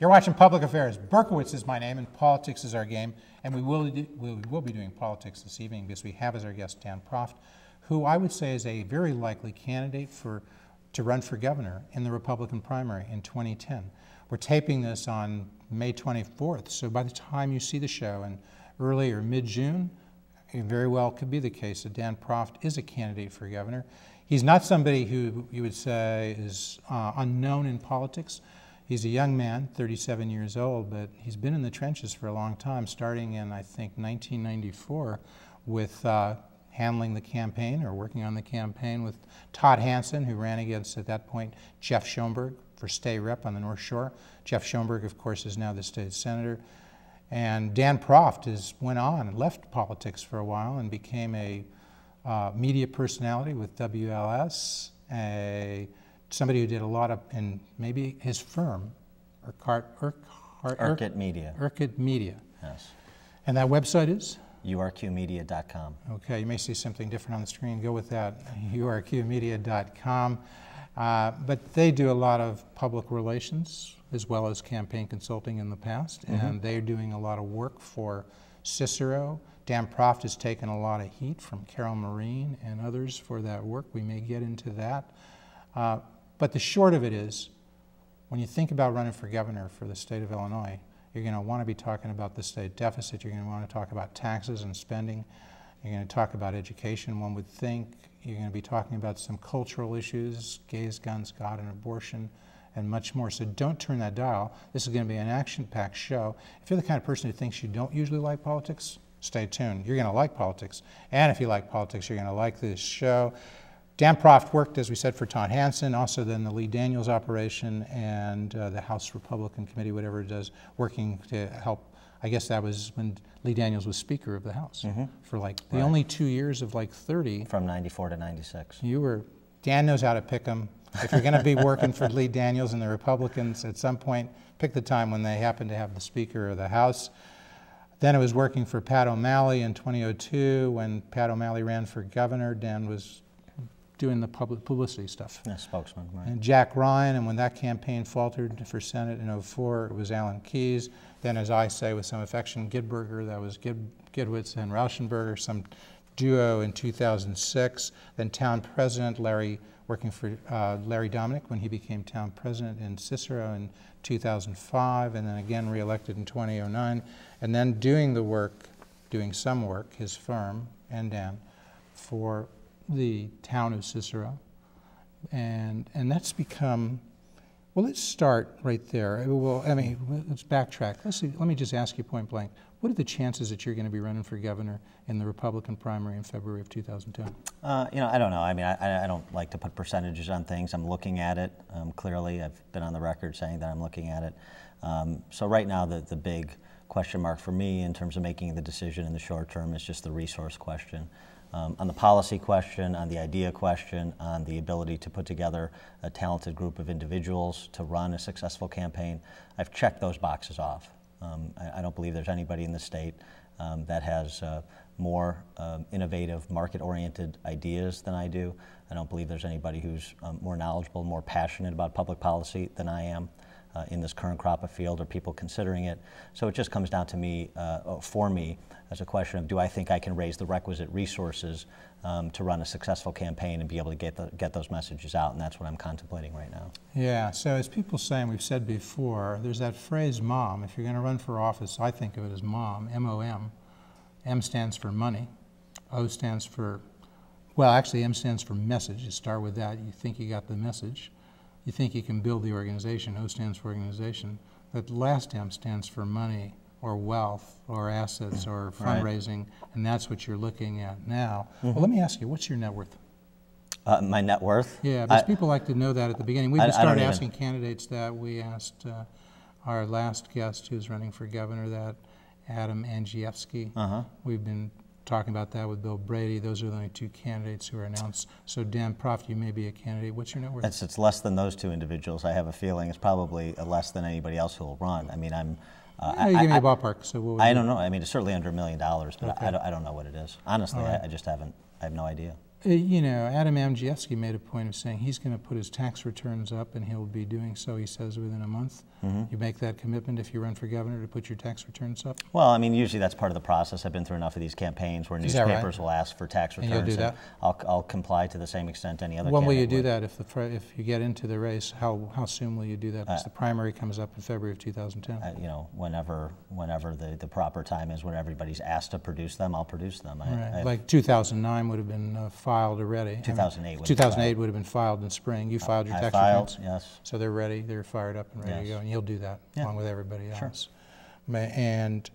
You're watching Public Affairs. Berkowitz is my name, and politics is our game. And we will be doing politics this evening because we have as our guest Dan Proft, who I would say is a very likely candidate to run for governor in the Republican primary in 2010. We're taping this on May 24th, so by the time you see the show in early or mid-June, it very well could be the case that Dan Proft is a candidate for governor. He's not somebody who you would say is unknown in politics. He's a young man, 37 years old, but he's been in the trenches for a long time, starting in, I think, 1994 with handling the campaign or working on the campaign with Todd Hansen, who ran against, at that point, Jeff Schoenberg for state rep on the North Shore. Jeff Schoenberg, of course, is now the state senator. And Dan Proft went on and left politics for a while and became a media personality with WLS, somebody who did a lot of, and maybe his firm, Urquhart Media. Urquhart Media. Yes. And that website is? urqmedia.com. Okay, you may see something different on the screen. Go with that, urqmedia.com. But they do a lot of public relations as well as campaign consulting in the past, and they're doing a lot of work for Cicero. Dan Proft has taken a lot of heat from Carol Marine and others for that work. We may get into that. But the short of it is, when you think about running for governor for the state of Illinois, you're going to want to be talking about the state deficit. You're going to want to talk about taxes and spending. You're going to talk about education, one would think. You're going to be talking about some cultural issues, gays, guns, God, and abortion, and much more. So don't turn that dial. This is going to be an action-packed show. If you're the kind of person who thinks you don't usually like politics, stay tuned. You're going to like politics. And if you like politics, you're going to like this show. Dan Proft worked, as we said, for Todd Hansen, also then the Lee Daniels operation and the House Republican Committee, whatever it does, working to help. I guess that was when Lee Daniels was Speaker of the House for like the only 2 years of like 30. From 94 to 96. Dan knows how to pick them. If you're going to be working for Lee Daniels and the Republicans at some point, pick the time when they happen to have the Speaker of the House. Then it was working for Pat O'Malley in 2002. When Pat O'Malley ran for governor, Dan was doing the publicity stuff. Yeah, spokesman, right. And Jack Ryan, and when that campaign faltered for Senate in 2004, it was Alan Keyes. Then, as I say with some affection, Gidberger, that was Gidwitz and Rauschenberger, some duo in 2006. Then town president, working for Larry Dominic when he became town president in Cicero in 2005, and then again re-elected in 2009. And then doing some work, his firm and Dan, for the town of Cicero, and that's become, well, let's start right there. Well, I mean, let's backtrack. Let me just ask you point blank, what are the chances that you're going to be running for governor in the Republican primary in February of 2010? You know, I don't know. I mean, I don't like to put percentages on things. I'm looking at it. Clearly, I've been on the record saying that I'm looking at it. So right now, the big question mark for me in terms of making the decision in the short term is just the resource question. On the policy question, on the idea question, on the ability to put together a talented group of individuals to run a successful campaign, I've checked those boxes off. I don't believe there's anybody in the state that has more innovative, market-oriented ideas than I do. I don't believe there's anybody who's more knowledgeable, more passionate about public policy than I am in this current crop of field or people considering it. So it just comes down to me, for me, as a question of, do I think I can raise the requisite resources to run a successful campaign and be able to get those messages out, and that's what I'm contemplating right now. Yeah, so as people say, and we've said before, there's that phrase MOM. If you're going to run for office, I think of it as MOM, M-O-M. M stands for money, O stands for, well, actually M stands for message. You start with that, you think you got the message. You think you can build the organization, O stands for organization. That last M stands for money, or wealth, or assets, or fundraising, and that's what you're looking at now. Well, let me ask you, what's your net worth? My net worth? Yeah, because people like to know that at the beginning. We started asking candidates that. We asked our last guest who's running for governor that, Adam Andrzejewski. We've been talking about that with Bill Brady. Those are the only two candidates who are announced. So Dan Proft, you may be a candidate. What's your net worth? It's less than those two individuals. I have a feeling it's probably less than anybody else who will run. I mean, you give me a ballpark. So what I don't know. I mean, it's certainly under $1 million, but okay. I don't know what it is. Honestly, right. I have no idea. You know, Adam Amgiewski made a point of saying he's going to put his tax returns up, and he'll be doing so, he says, within a month. You make that commitment if you run for governor to put your tax returns up? Well, I mean, usually that's part of the process. I've been through enough of these campaigns where newspapers will ask for tax returns. And you'll do that? I'll comply to the same extent any other When will you candidate do would. that? If you get into the race, how soon will you do that? Because the primary comes up in February of 2010. You know, whenever the proper time is, when everybody's asked to produce them, I'll produce them. Right. Like 2009 would have been filed already. 2008 2008 would have been filed in spring. You filed your tax returns? Yes. So they're ready, they're fired up and ready to go, and you'll do that along with everybody else. Sure. And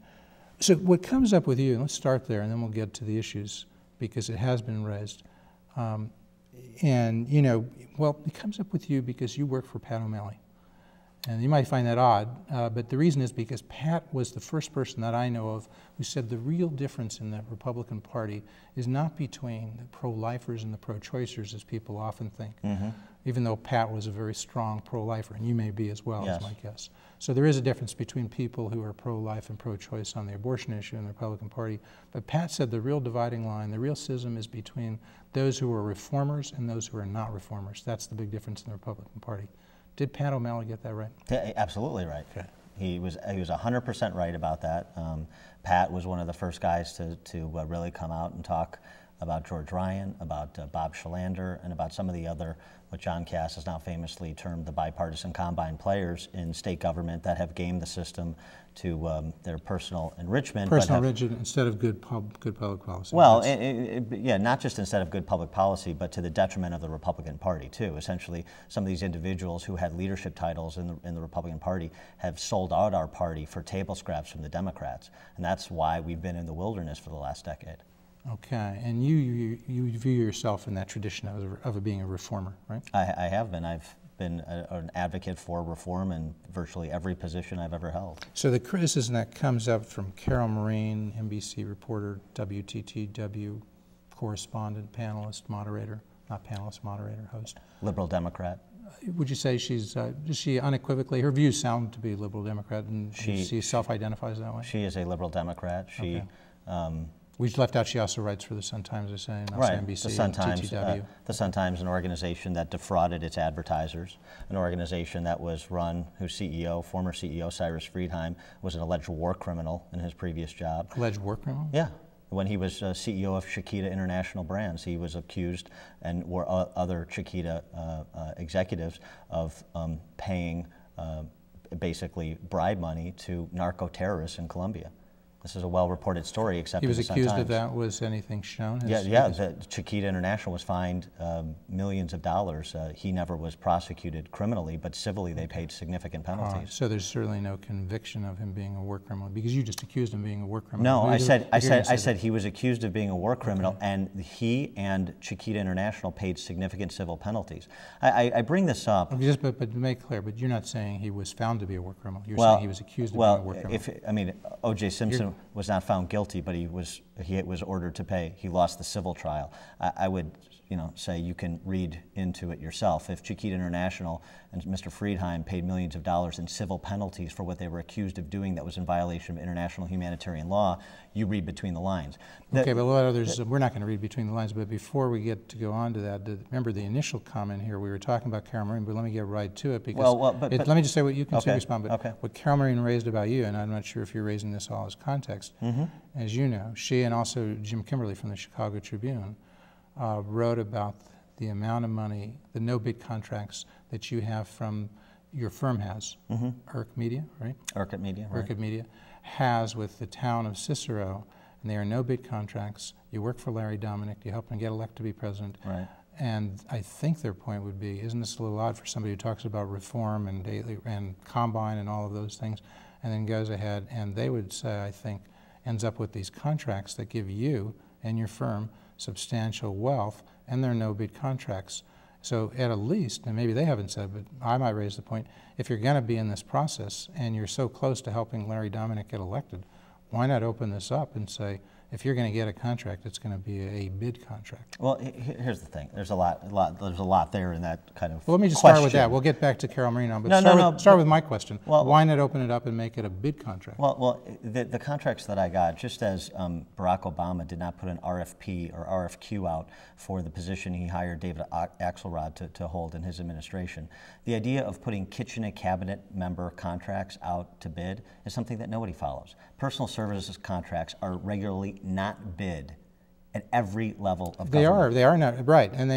so what comes up with you, let's start there and then we'll get to the issues because it has been raised. And, you know, well, it comes up with you because you work for Pat O'Malley. And you might find that odd, but the reason is because Pat was the first person that I know of who said the real difference in the Republican Party is not between the pro-lifers and the pro-choicers, as people often think, even though Pat was a very strong pro-lifer, and you may be as well, is my guess. So there is a difference between people who are pro-life and pro-choice on the abortion issue in the Republican Party. But Pat said the real dividing line, the real schism is between those who are reformers and those who are not reformers. That's the big difference in the Republican Party. Did Pat O'Malley get that right? Yeah, absolutely right. Okay. He was 100% right about that. Pat was one of the first guys to really come out and talk about George Ryan, about Bob Shalander, and about some of the other, what John Cass has now famously termed the bipartisan combine players in state government that have gamed the system to their personal enrichment. Personal enrichment instead of good public policy. Well, yeah, not just instead of good public policy, but to the detriment of the Republican Party too. Essentially, some of these individuals who had leadership titles in the Republican Party have sold out our party for table scraps from the Democrats, and that's why we've been in the wilderness for the last decade. Okay, and you view yourself in that tradition of being a reformer, right? I have been. I've been an advocate for reform in virtually every position I've ever held. So the criticism that comes up from Carol Marin, NBC reporter, WTTW correspondent, panelist, moderator, not panelist, moderator, host. Liberal Democrat. Would you say she's, does she unequivocally, her views sound to be liberal Democrat, and she self-identifies that way? She is a liberal Democrat. She. Okay. We left out she also writes for the Sun-Times, I say, and also right. NBC, the Sun-Times, TTW. The Sun-Times, an organization that defrauded its advertisers, an organization that was run, whose CEO, former CEO Cyrus Friedheim, was an alleged war criminal in his previous job. Alleged war criminal? Yeah. When he was CEO of Chiquita International Brands, he was accused, and were other Chiquita executives, of paying basically bribe money to narco-terrorists in Colombia. This is a well-reported story, except he was in the Sun-Times. accused of that. Was anything shown? Yeah. The Chiquita International was fined millions of dollars. He never was prosecuted criminally, but civilly they paid significant penalties. So there's certainly no conviction of him being a war criminal, because you just accused him of being a war criminal. No, I said he was accused of being a war criminal, and he and Chiquita International paid significant civil penalties. I bring this up. But to make clear, but you're not saying he was found to be a war criminal. You're saying he was accused of being a war criminal. O.J. Simpson was not found guilty, but he was ordered to pay. He lost the civil trial. I would, say you can read into it yourself. If Chiquita International and Mr. Friedheim paid millions of dollars in civil penalties for what they were accused of doing that was in violation of international humanitarian law, you read between the lines. Okay, but a lot of others, we're not going to read between the lines, but before we get to go on to that, remember the initial comment here, we were talking about Carol Marin, but let me get right to it, because let me just say what you can respond, but what Carol Marin raised about you, and I'm not sure if you're raising this all as context, as you know, she and also Jim Kimberly from the Chicago Tribune wrote about the amount of money, the no-bid contracts that you have from, your firm has, Urk Media, right? Urquhart Media, right. Urquhart Media has with the town of Cicero, and they are no-bid contracts. You work for Larry Dominick, you help him get elected to be president. Right. And I think their point would be, isn't this a little odd for somebody who talks about reform and daily and combine and all of those things, and then goes ahead, and they would say, I think, ends up with these contracts that give you and your firm substantial wealth, and they're no-bid contracts. So at least, and maybe they haven't said, but I might raise the point, if you're going to be in this process and you're so close to helping Larry Dominick get elected, why not open this up and say, if you're going to get a contract, it's going to be a bid contract. Well, here's the thing. There's a lot there in that kind of Well, let me just question. start with that. We'll get back to Carol Marino, but No, start with my question. Well, why not open it up and make it a bid contract? Well, the contracts that I got, just as Barack Obama did not put an RFP or RFQ out for the position he hired David Axelrod to hold in his administration, the idea of putting kitchen and cabinet member contracts out to bid is something that nobody follows. Personal services contracts are regularly not bid at every level of government. They are not, right. And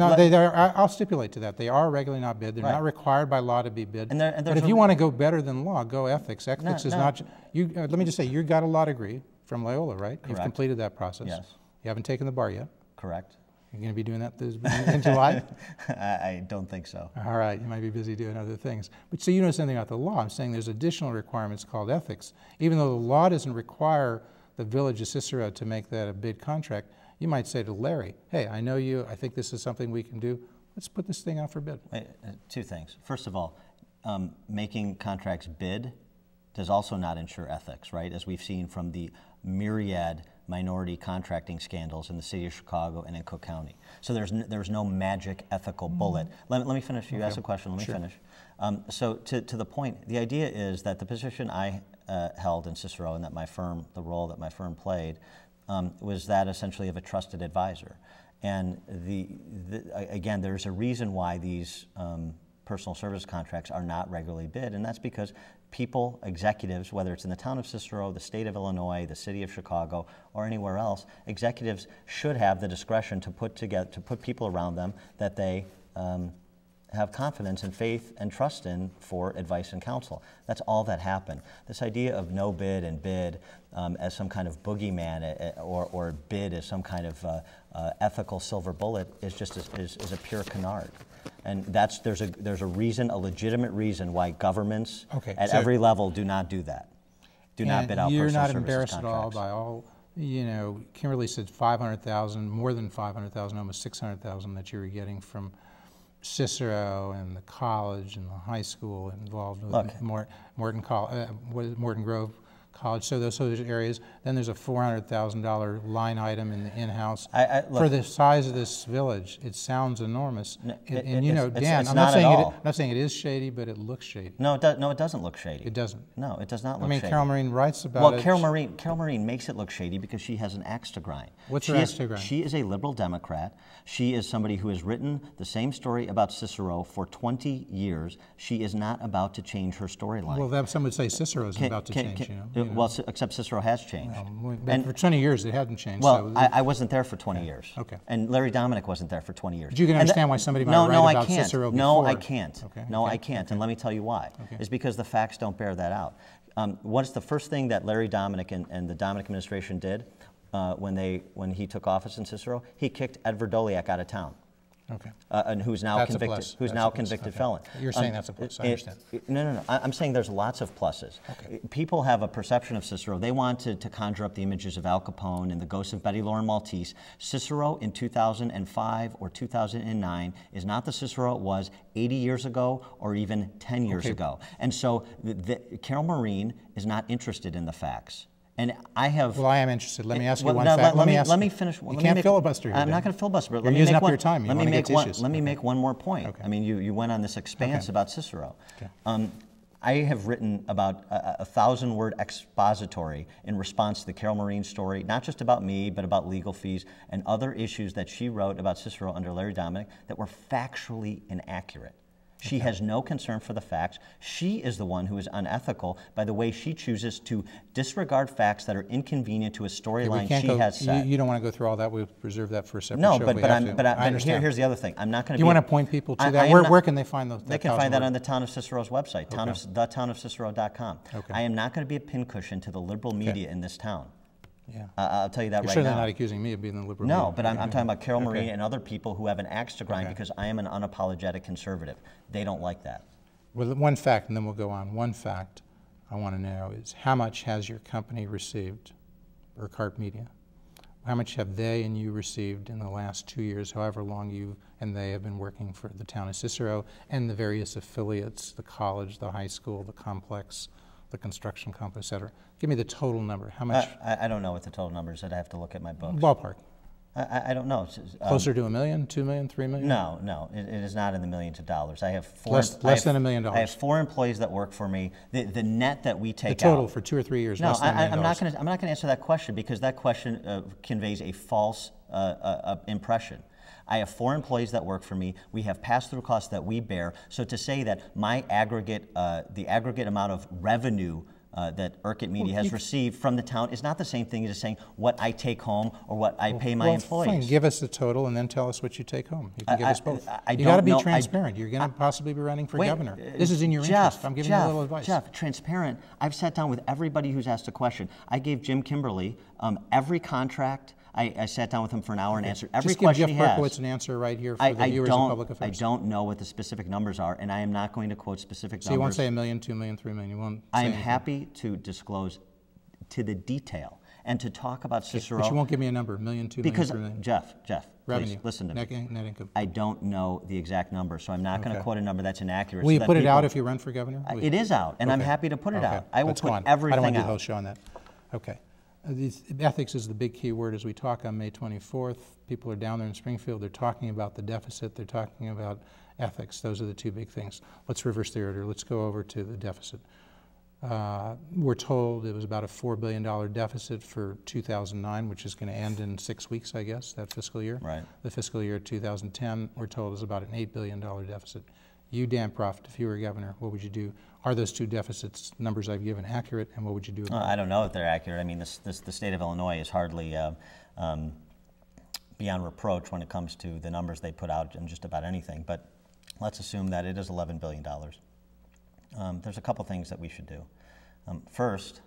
I'll stipulate to that. They are regularly not bid. They're not required by law to be bid. But if you want to go better than law, go ethics. Ethics is not, let me just say, you got a law degree from Loyola, right? Correct. You've completed that process. Yes. You haven't taken the bar yet. Correct. You're going to be doing that in July? I don't think so. All right, you might be busy doing other things. But so you know something about the law. I'm saying there's additional requirements called ethics. Even though the law doesn't require the Village of Cicero to make that a bid contract, you might say to Larry, hey, I know you, I think this is something we can do. Let's put this thing out for bid. Two things. First of all, making contracts bid does also not ensure ethics, right? As we've seen from the myriad minority contracting scandals in the city of Chicago and in Cook County. So there's no magic ethical bullet. Let me finish. You asked a question. Let me finish. So to the point, the idea is that the position I held in Cicero and that the role that my firm played, was that essentially of a trusted advisor. And again, there's a reason why these personal service contracts are not regularly bid, and that's because people, executives, whether it's in the town of Cicero, the state of Illinois, the city of Chicago, or anywhere else, executives should have the discretion to put people around them that they have confidence and faith and trust in for advice and counsel. That's all that happened. This idea of no bid and bid as some kind of boogeyman or bid as some kind of ethical silver bullet is just is a pure canard. And there's a reason, a legitimate reason why governments at every level do not do that. Do not bid out personal services contracts. You're not embarrassed at all by all, you know, Kimberly said 500,000, more than 500,000, almost 600,000 that you were getting from Cicero and the college and the high school involved with Morton Grove College, so those areas. Then there's a $400,000 line item in the in-house. For the size of this village, it sounds enormous. And you know, Dan, I'm not saying it is shady, but it looks shady. No, it doesn't look shady. It doesn't. No, it does not look shady. Carol Marine writes about it. Well, Carol Marine makes it look shady because she has an axe to grind. What's her axe to grind? She is a liberal Democrat. She is somebody who has written the same story about Cicero for 20 years. She is not about to change her storyline. Well, some would say Cicero isn't about to change, you know. Well, except Cicero has changed. And for 20 years, it hadn't changed. Well, I wasn't there for 20 years. Okay. And Larry Dominic wasn't there for 20 years. But you can understand why somebody might write about Cicero before. No, I can't. I can't. And let me tell you why. It's because the facts don't bear that out. What's the first thing that Larry Dominic and the Dominic administration did when he took office in Cicero? He kicked Ed Verdoliak out of town. Okay. And who's now convicted felon. You're saying that's a plus. I understand. No. I'm saying there's lots of pluses. Okay. People have a perception of Cicero. They want to conjure up the images of Al Capone and the ghosts of Betty Lauren Maltese. Cicero in 2005 or 2009 is not the Cicero it was 80 years ago or even 10 years ago. And so Carol Marine is not interested in the facts. And I have. Well, I am interested. Let me ask you one fact. Let me finish. You can't filibuster here. I'm not going to filibuster. But You're using up your time. Let me make one more point. Okay. I mean, you went on this expanse about Cicero. Okay. I have written about a 1,000-word expository in response to the Carol Marine story, not just about me, but about legal fees and other issues that she wrote about Cicero under Larry Dominic that were factually inaccurate. She has no concern for the facts. She is the one who is unethical by the way she chooses to disregard facts that are inconvenient to a storyline she has set. You don't want to go through all that. We'll reserve that for a separate show. No, but here's the other thing. I'm not going to. You want to point people to that? Where can they find those? They can find that on the Town of Cicero's website, thetownofcicero.com. Okay. I am not going to be a pincushion to the liberal media in this town. Yeah. I'll tell you that right now. You're certainly not accusing me of being the liberal. No, but I'm talking about Carol Marine and other people who have an axe to grind because I am an unapologetic conservative. They don't like that. Well, one fact, and then we'll go on. One fact I want to know is how much has your company received, Urquhart Media? How much have they and you received in the last 2 years, however long you and they have been working for the town of Cicero and the various affiliates, the college, the high school, the complex, the construction company, et cetera. Give me the total number. How much? I don't know what the total number is. I'd have to look at my books. Ballpark. I don't know. Closer to $1 million, $2 million, $3 million? No, it is not in the millions of dollars. I have less than $1 million. I have 4 employees that work for me. The net that we take the total out, for 2 or 3 years. No, less than $1 million. I'm not going to answer that question because that question conveys a false impression. I have 4 employees that work for me. We have pass-through costs that we bear. So to say that my aggregate, the aggregate amount of revenue that Urquhart Media has received from the town is not the same thing as saying what I take home or what I pay my employees. Fine. Give us the total and then tell us what you take home. You can give us both. You got to be transparent. You're going to possibly be running for governor. This is in your interest. I'm giving you a little advice. Jeff, transparent. I've sat down with everybody who's asked a question. I gave Jim Kimberly every contract. I sat down with him for an hour and answered every question he has. Just give Jeff Berkowitz an answer right here for the viewers of Public Affairs. I don't know what the specific numbers are, and I am not going to quote specific numbers. So you won't say $1 million, $2 million, $3 million. You won't. I am happy to disclose to the detail and to talk about Cicero. But you won't give me a number, $1 million, $2 million, because, $3 million. Jeff, revenue. Please listen to me. Net income. I don't know the exact number, so I'm not going to quote a number that's inaccurate. Will you put it out if you run for governor? It is out, and I'm happy to put it out. I will put everything out. I don't want to do the whole show on that. Okay. Ethics is the big key word as we talk on May 24th. People are down there in Springfield. They're talking about the deficit. They're talking about ethics. Those are the 2 big things. Let's reverse the order. Let's go over to the deficit. We're told it was about a $4 billion deficit for 2009, which is going to end in 6 weeks, I guess, that fiscal year. Right. The fiscal year 2010, we're told, is about an $8 billion deficit. You, Dan Proft, if you were governor, what would you do? Are those 2 deficits numbers I've given accurate, and what would you do about it? I don't know if they're accurate. I mean, the state of Illinois is hardly beyond reproach when it comes to the numbers they put out in just about anything, but let's assume that it is $11 billion. There's a couple things that we should do. First,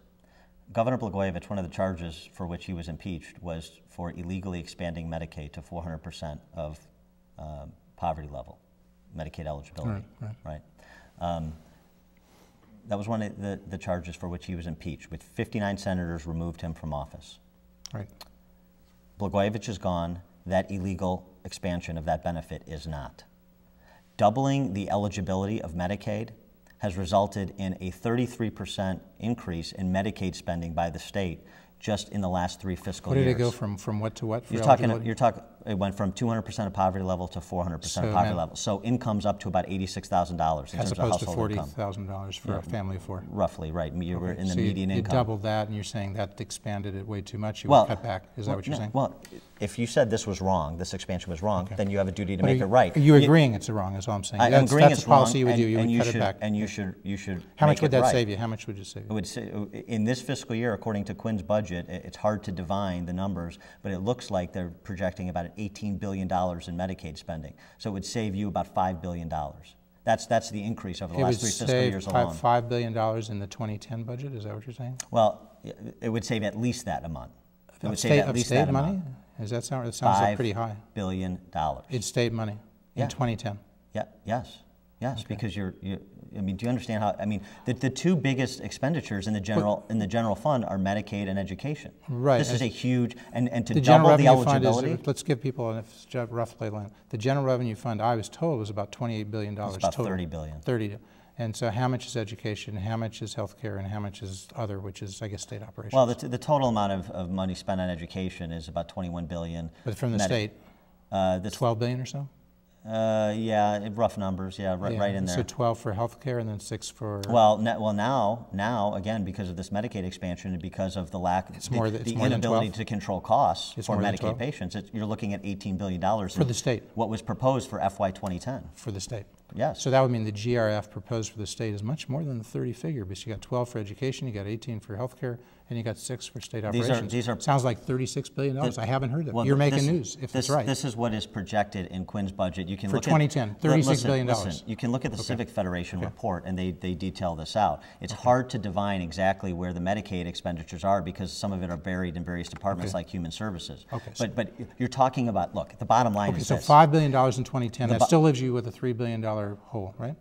Governor Blagojevich, one of the charges for which he was impeached was for illegally expanding Medicaid to 400% of poverty level, Medicaid eligibility, right? That was one of the charges for which he was impeached, with 59 senators removed him from office. Right. Blagojevich is gone. That illegal expansion of that benefit is not. Doubling the eligibility of Medicaid has resulted in a 33% increase in Medicaid spending by the state just in the last 3 fiscal years. What did it go from what to what? You're talking, it went from 200% of poverty level to 400% of poverty level. So income's up to about $86,000 in terms of household income. As opposed to $40,000 for a family of 4. Roughly, right. You were in the median income. You doubled that, and you're saying that expanded it way too much. You would cut back. Is that what you're saying? Well, if you said this was wrong, this expansion was wrong, then you have a duty to make it right. Are you agreeing it's wrong? Is all I'm saying. I'm agreeing it's wrong. That's the policy you would do. You would cut it back. And you should. How much would that save you? How much would it save you? It would say, in this fiscal year, according to Quinn's budget, it's hard to divine the numbers, but it looks like they're projecting about $18 billion in Medicaid spending. So it would save you about $5 billion. That's the increase over the last 3 fiscal years alone. It would save $5 billion in the 2010 budget. Is that what you're saying? Well, it would save at least that amount. It would save at least state that money? amount. Does that sound? It sounds like pretty high. $5 billion. It's state money in 2010. Yeah. Yes. Because I mean, do you understand how? I mean, the 2 biggest expenditures in the general fund are Medicaid and education. Right. This is a huge and to double the eligibility. Let's give people a rough lay line. The general revenue fund, I was told, was about $28 billion. It's about total. $30 billion. 30. And so, how much is education? How much is healthcare? And how much is other, which is, I guess, state operations? Well, the total amount of money spent on education is about $21 billion. But from the state, $12 billion or so. Yeah, rough numbers. Yeah, right in there. So 12 for healthcare and then 6 for. Well, now again, because of this Medicaid expansion and because of the the inability to control costs for Medicaid patients, you're looking at $18 billion for the state. What was proposed for FY 2010 for the state. Yes. So that would mean the GRF proposed for the state is much more than the 30 figure, because you got 12 for education, you got 18 for healthcare, and you got 6 for state operations. These are sounds like $36 billion. I haven't heard that. Well, you're making news if it's right. This is what is projected in Quinn's budget. You can for look 2010, $36 billion. Listen, you can look at the Civic Federation report, and they detail this out. It's hard to divine exactly where the Medicaid expenditures are because some of it are buried in various departments like Human Services. But you're talking about, look, the bottom line is this. So $5 billion in 2010, that still leaves you with a $3 billion hole, right?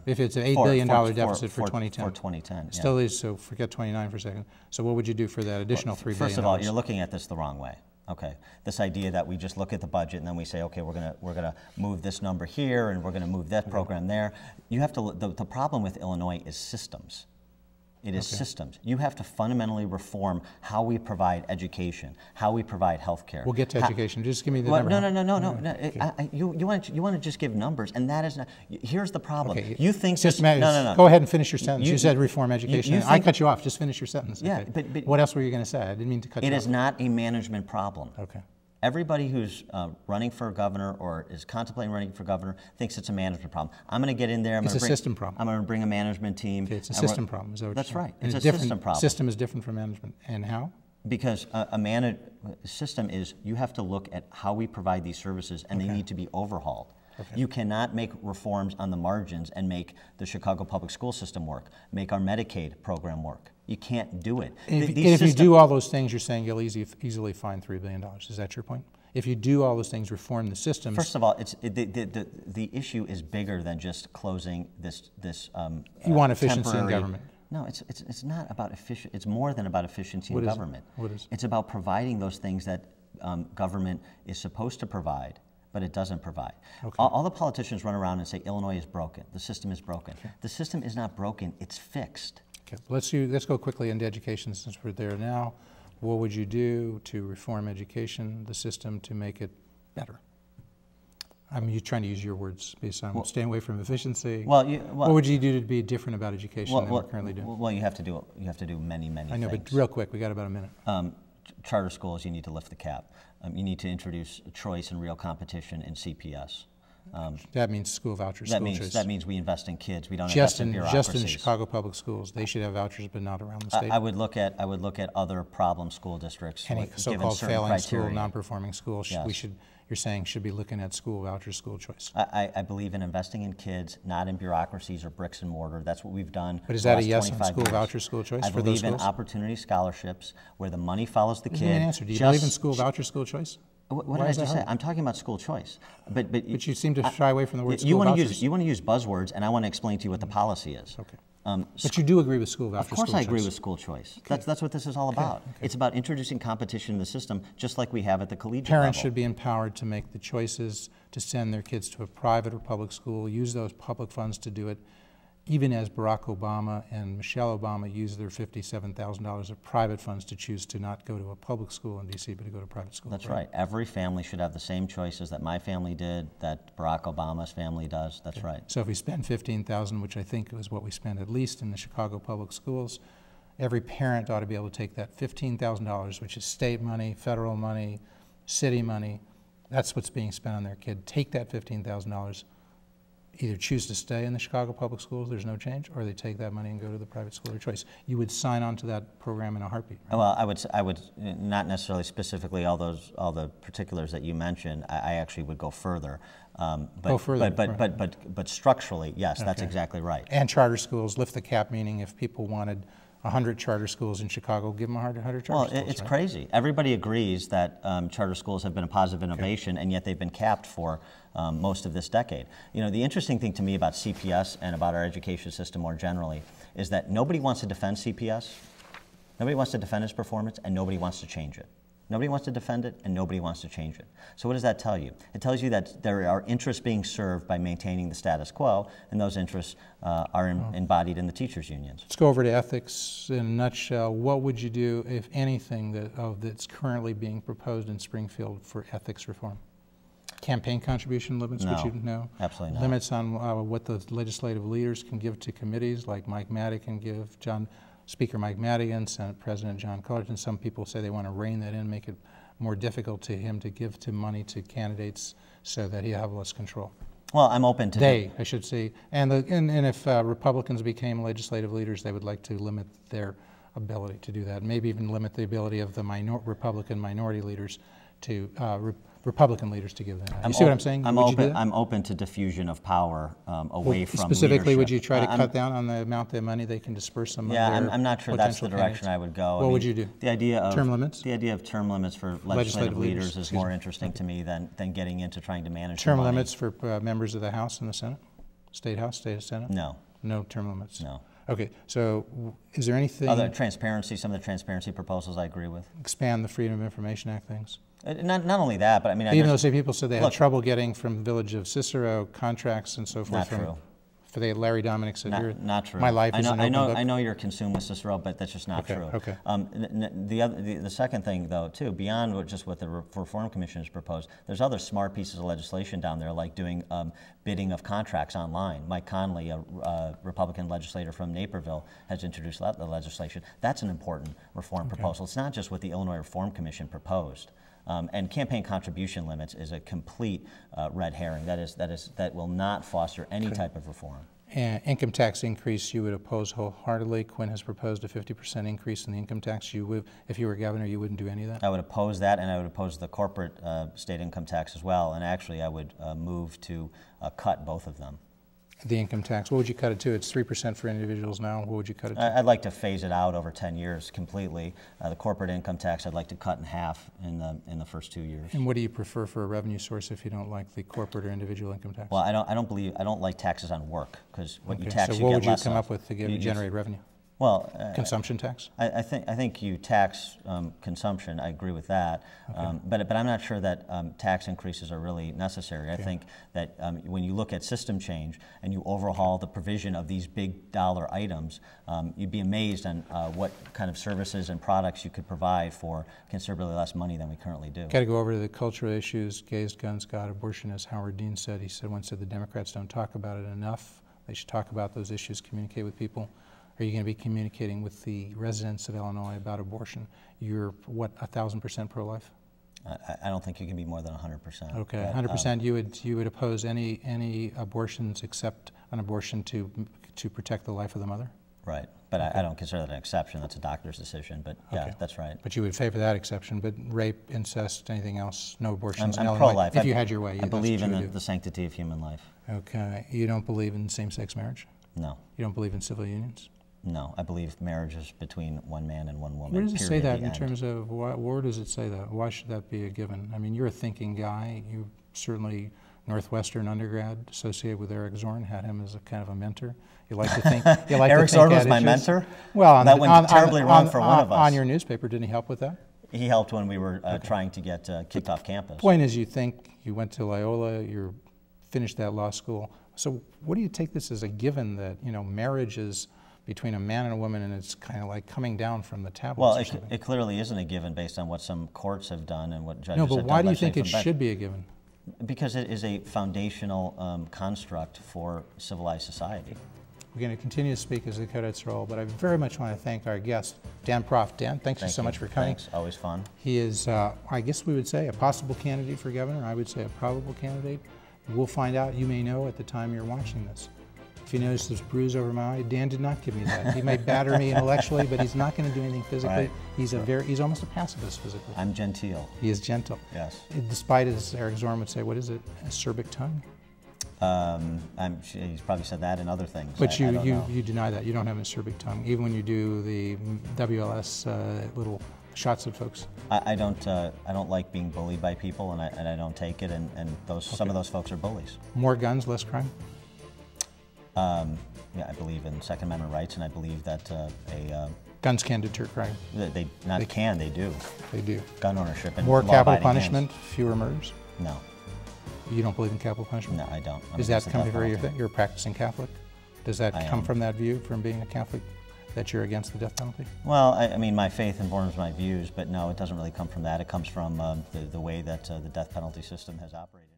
If it's an $8 billion deficit for 2010. For 2010, Still is, so forget 29 for a second. So what would you do for that additional $3 billion? First of all, you're looking at this the wrong way. Okay, this idea that we just look at the budget and then we say, okay, we're gonna move this number here and we're gonna move that program there. You have to. The problem with Illinois is systems. It is systems. You have to fundamentally reform how we provide education, how we provide health care. We'll get to education. Just give me the number. No. Okay. You want to just give numbers, and that is not. Here's the problem. Okay. You think no. Go ahead and finish your sentence. You said reform education. I cut you off. Just finish your sentence. Yeah, okay. but what else were you going to say? I didn't mean to cut you off. It is not a management problem. Okay. Everybody who's running for governor or is contemplating running for governor thinks it's a management problem. I'm going to get in there. It's a system problem. I'm going to bring a management team. Okay, it's a system problem. Is that what that's you're right. saying? It's a system problem. System is different from management. And how? Because system is you have to look at how we provide these services, and they need to be overhauled. Okay. You cannot make reforms on the margins and make the Chicago public school system work, make our Medicaid program work. You can't do it. If you do all those things, you're saying you'll easily find $3 billion. Is that your point? If you do all those things, reform the systems. First of all, the issue is bigger than just closing this. You want efficiency in government. No, it's not about efficiency. It's more than about efficiency in government. What is it? It's about providing those things that government is supposed to provide, but it doesn't provide. Okay. All the politicians run around and say Illinois is broken. The system is broken. Okay. The system is not broken. It's fixed. Okay. Let's go quickly into education since we're there now. What would you do to reform education, the system, to make it better? I mean, you're trying to use your words based on staying away from efficiency. What would you do to be different about education than we're currently doing? Well, you have to do many things. I know, but real quick, we got about a minute. Charter schools, you need to lift the cap. You need to introduce choice and real competition in CPS. That means school vouchers. That means we invest in kids. We don't invest in bureaucracies. Just in Chicago public schools, they should have vouchers, but not around the state. I would look at other problem school districts. Any so-called failing school, non-performing schools. Yes. You're saying should be looking at school vouchers, school choice. I believe in investing in kids, not in bureaucracies or bricks and mortar. That's what we've done. But is that a yes on school vouchers, school choice for those schools? I believe in opportunity scholarships where the money follows the kid. Give me an answer. Do you believe in school vouchers, school choice? What did I just say? I'm talking about school choice. But you seem to shy away from the word school vouchers. You want to use buzzwords, and I want to explain to you what the policy is. Okay. But you do agree with school vouchers, Of course I agree with school choice. Okay. That's what this is all about. Okay. It's about introducing competition in the system, just like we have at the collegiate level. Parents should be empowered to make the choices to send their kids to a private or public school, use those public funds to do it, even as Barack Obama and Michelle Obama used their $57,000 of private funds to choose to not go to a public school in D.C., but to go to a private school. That's right. Every family should have the same choices that my family did, that Barack Obama's family does. That's right. So if we spend $15,000, which I think is what we spend at least in the Chicago public schools, every parent ought to be able to take that $15,000, which is state money, federal money, city money, that's what's being spent on their kid. Take that $15,000, either choose to stay in the Chicago public schools, there's no change, or they take that money and go to the private school of their choice. You would sign on to that program in a heartbeat, right? Well, I would not necessarily specifically all the particulars that you mentioned. I actually would go further. Go further. But structurally, yes, that's exactly right. And charter schools, lift the cap, meaning if people wanted 100 charter schools in Chicago, give them 100 charter schools. Well, it's crazy. Everybody agrees that charter schools have been a positive innovation, and yet they've been capped for most of this decade. You know, the interesting thing to me about CPS and about our education system more generally is that nobody wants to defend CPS, nobody wants to defend its performance, and nobody wants to change it. Nobody wants to defend it, and nobody wants to change it. So what does that tell you? It tells you that there are interests being served by maintaining the status quo, and those interests are embodied in the teachers' unions. Let's go over to ethics in a nutshell. What would you do, if anything, that's currently being proposed in Springfield for ethics reform? Campaign contribution limits, no, would you know? Absolutely not. Limits on what the legislative leaders can give to committees, like Mike Maddy can give, Speaker Mike Madigan, Senate President John Cullerton. Some people say they want to rein that in, make it more difficult to him to give to money to candidates so that he'll have less control. Well, I'm open to I should say. And if Republicans became legislative leaders, they would like to limit their ability to do that. Maybe even limit the ability of the Republican minority leaders to Republican leaders to give that. You see what I'm saying? I'm open to diffusion of power away from specifically, leadership. Would you try to cut down on the amount of money they can disperse some of their I'm not sure that's the direction candidates? I would go. What would you do? The idea of term limits? The idea of term limits for legislative leaders is more interesting to me than getting into trying to manage term limits for members of the House and the Senate? State House, State Senate? No. No term limits? No. Okay, so is there anything... some of the transparency proposals I agree with. Expand the Freedom of Information Act things? Not only that, but I mean... Even though people said they had trouble getting from the village of Cicero contracts and so forth. Not true. For the Larry Dominic said, not true. My life is an open book. I know you're consuming Cicero, but that's just not true. Okay. The second thing, though, too, beyond what the Reform Commission has proposed, there's other smart pieces of legislation down there, like doing bidding of contracts online. Mike Conley, a Republican legislator from Naperville, has introduced the legislation. That's an important reform proposal. It's not just what the Illinois Reform Commission proposed. And campaign contribution limits is a complete red herring. That will not foster any type of reform. And income tax increase you would oppose wholeheartedly. Quinn has proposed a 50% increase in the income tax. If you were governor, you wouldn't do any of that? I would oppose that, and I would oppose the corporate state income tax as well. And actually, I would move to cut both of them. The income tax, what would you cut it to? It's 3% for individuals now. What would you cut it to? I'd like to phase it out over 10 years completely. The corporate income tax I'd like to cut in half in the first 2 years. And what do you prefer for a revenue source if you don't like the corporate or individual income tax? Well, I don't like taxes on work, because what you tax, so you what get would you less come of. up with to generate revenue? Well, consumption tax? I think you tax consumption. I agree with that, but I'm not sure that tax increases are really necessary. I think that when you look at system change and you overhaul the provision of these big dollar items, you'd be amazed on what kind of services and products you could provide for considerably less money than we currently do. Got to go over to the cultural issues. Gays, guns, God, abortion, as Howard Dean said. He once said the Democrats don't talk about it enough. They should talk about those issues, communicate with people. Are you going to be communicating with the residents of Illinois about abortion? You're, what, 1,000% pro-life? I don't think you can be more than 100%. Okay, 100%. You would oppose any abortions except an abortion to protect the life of the mother? Right, but I don't consider that an exception. That's a doctor's decision. But yeah, that's right. But you would favor that exception. But rape, incest, anything else, no abortions in I'm Illinois. pro-life. If you had your way, I believe in the sanctity of human life. Okay, you don't believe in same-sex marriage? No. You don't believe in civil unions? No, I believe marriage is between one man and one woman. Where does it say that in terms of, where does it say that? Why should that be a given? I mean, you're a thinking guy. You certainly, Northwestern undergrad, associated with Eric Zorn, had him as a kind of a mentor. You like to think. You like Eric to think Zorn was my mentor? Well, that went terribly wrong for one of us. On your newspaper, didn't he help with that? He helped when we were trying to get kicked off campus. The point is, you think you went to Loyola, you finished that law school. So what do you take this as a given that, marriage is between a man and a woman, and it's kind of like coming down from the tablets? Well, it clearly isn't a given based on what some courts have done and what judges have have done. No, but why do you think it should be a given? Because it is a foundational construct for civilized society. We're going to continue to speak as the cadets roll, but I very much want to thank our guest, Dan Proft. Dan, thank you so much for coming. Thanks, always fun. He is, I guess we would say, a possible candidate for governor. I would say a probable candidate. We'll find out. You may know at the time you're watching this. If you notice this bruise over my eye, Dan did not give me that. He may batter me intellectually, but he's not going to do anything physically. Right. He's almost a pacifist physically. I'm genteel. He is gentle. Yes. Despite, as Eric Zorn would say, what is it, acerbic tongue? He's probably said that and other things. But you deny that. You don't have an acerbic tongue, even when you do the WLS little shots at folks. I don't like being bullied by people, and I don't take it. And some of those folks are bullies. More guns, less crime. Yeah, I believe in Second Amendment rights, and I believe that guns can deter crime. They do. They do. Gun ownership and more capital punishment, fewer murders. No. You don't believe in capital punishment? No, I don't. Does that come from you're a practicing Catholic? Does that come from that view, from being a Catholic, that you're against the death penalty? Well, I mean, my faith informs my views, but no, it doesn't really come from that. It comes from the way that the death penalty system has operated.